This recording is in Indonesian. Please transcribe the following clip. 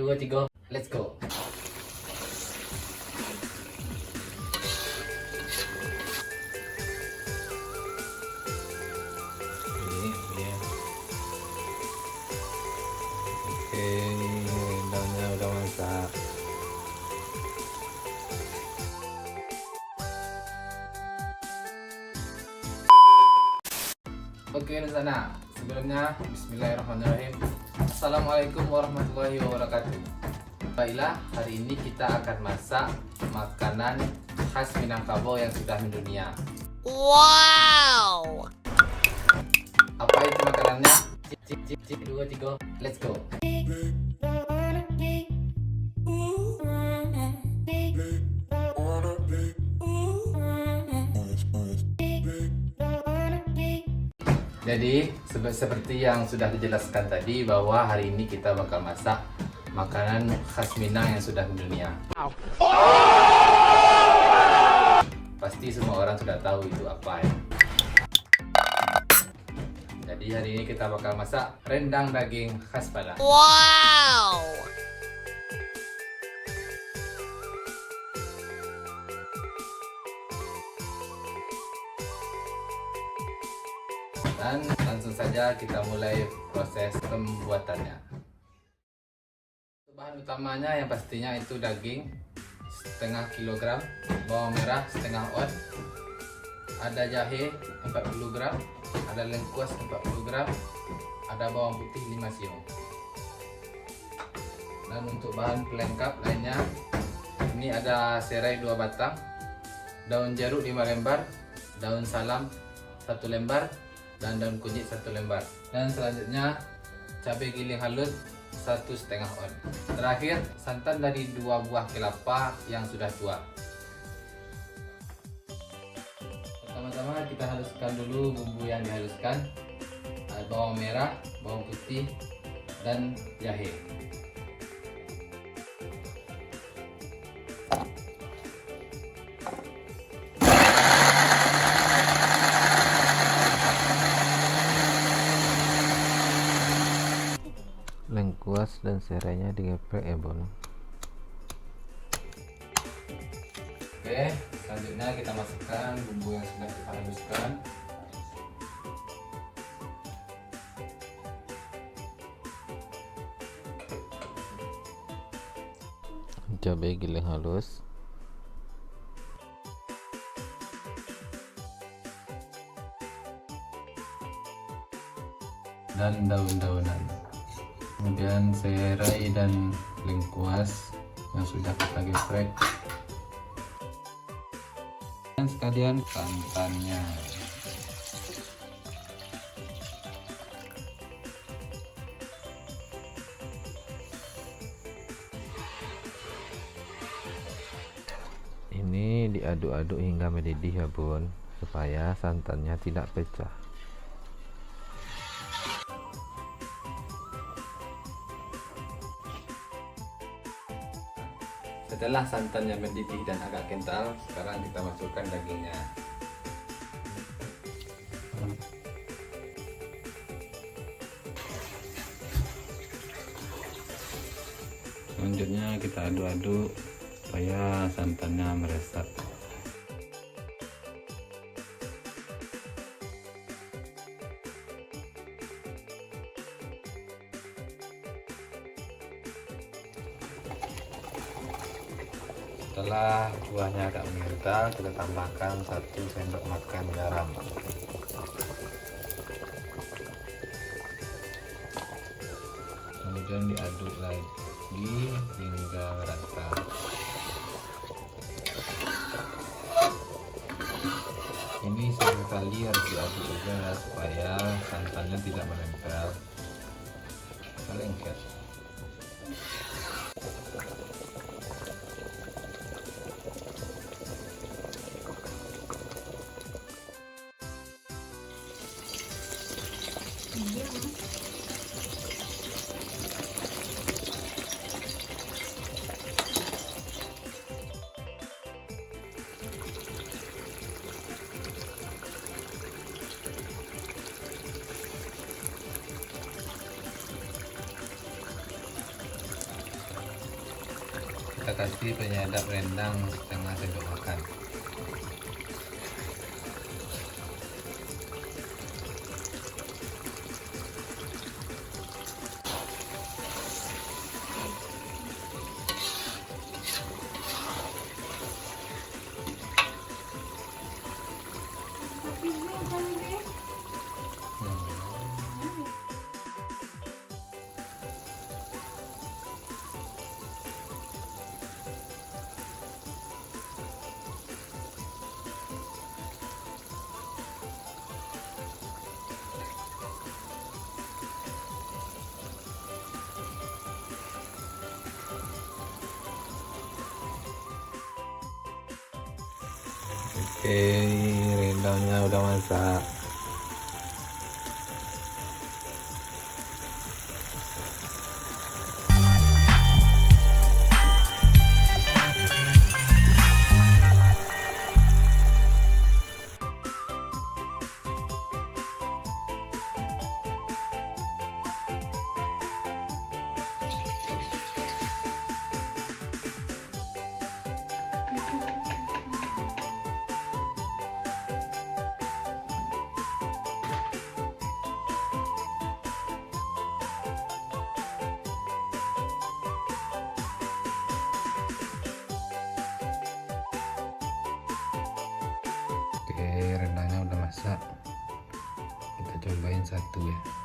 2, 3, let's go. Oke, daunnya udah masak. Oke Nusana, sebelumnya bismillahirrahmanirrahim. Assalamualaikum warahmatullahi wabarakatuh. Baiklah, hari ini kita akan masak makanan khas Minangkabau yang sudah mendunia. Wow! Apa itu makanannya? Cip 2, 3, let's go. Jadi seperti yang sudah dijelaskan tadi, bahwa hari ini kita bakal masak makanan khas Minang yang sudah mendunia. Pasti semua orang sudah tahu itu apa ya. Jadi hari ini kita bakal masak rendang daging khas Padang. Wow! Dan langsung saja kita mulai proses pembuatannya. Bahan utamanya yang pastinya itu daging setengah kilogram, bawang merah setengah on, ada jahe 40 gram, ada lengkuas 40 gram, ada bawang putih 5 siung. Dan untuk bahan pelengkap lainnya, ini ada serai 2 batang, daun jeruk 5 lembar, daun salam 1 lembar, dan daun kunyit 1 lembar. Dan selanjutnya cabai giling halus 1,5 on. Terakhir santan dari 2 buah kelapa yang sudah tua. Pertama-tama kita haluskan dulu bumbu yang dihaluskan. Ada bawang merah, bawang putih, dan jahe. Lengkuas dan serainya digeprek ya Bon. Oke, selanjutnya kita masukkan bumbu yang sudah kita haluskan. Cabai giling halus, dan daun-daunan. Kemudian serai dan lengkuas yang sudah kita geprek. Dan sekalian santannya. ini diaduk-aduk hingga mendidih ya Bun, supaya santannya tidak pecah. Setelah santannya mendidih dan agak kental, sekarang kita masukkan dagingnya. Selanjutnya kita aduk-aduk supaya santannya meresap. Setelah kuahnya agak mengental, kita tambahkan 1 sendok makan garam. Kemudian diaduk lagi hingga merata. Ini sekali harus diaduk juga supaya santannya tidak menempel ke lengket. kita kasih penyedap rendang setengah sendok makan. Oke, rendangnya udah masak. Oke, rendangnya udah masak. Kita cobain satu ya.